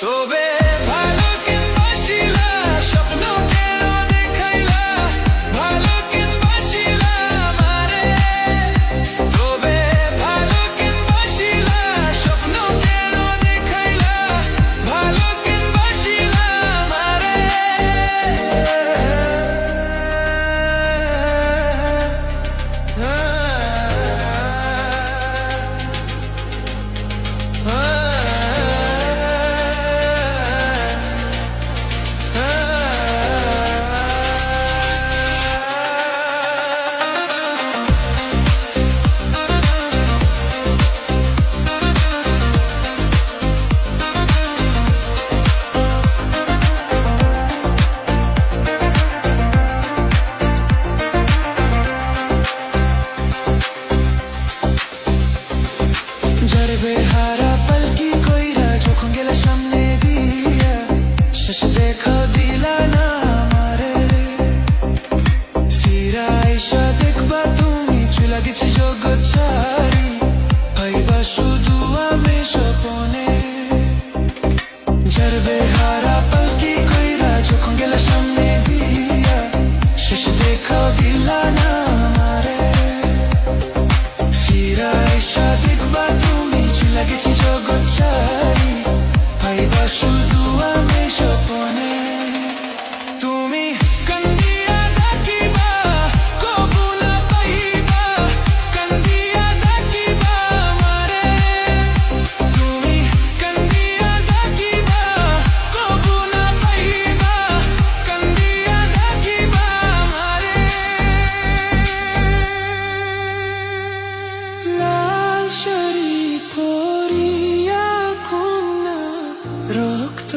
তবে ভালো কিনবাসিলা স্বপ্ন কেন দেখাইলা ভালো কিনবাসিলা আমারে তবে ভালো কিনবাসিলা স্বপ্ন কেন দেখাইলা ভালো কিনবাসিলা আমারে বেহারা পালকি কইরা যখন গেলা সামনে দিয়া শেষ দেখা দিলা না আমারে ফিরা আইসা দেখবা তুমি চুলা গেছি জগৎ ছাড়ি ভাইবা শুধু আমি স্বপনে যার বেহারা পালকি কইরা যখন গেলা সামনে দিয়া শেষ দেখা দিলা না আমারে ফিরা আইসা দেখবা লাগেছি জগৎ ছাড়ি ভাইবা শুধু আমি স্বপনে তুমি কান্দিয়া ডাকিবা কবু না পাইবা কান্দিয়া ডাকিবা আমারে তুমি কান্দিয়া ডাকিবা কবু না পাইবা কান্দিয়া ডাকিবা আমারে লাল শাড়ি রক্ত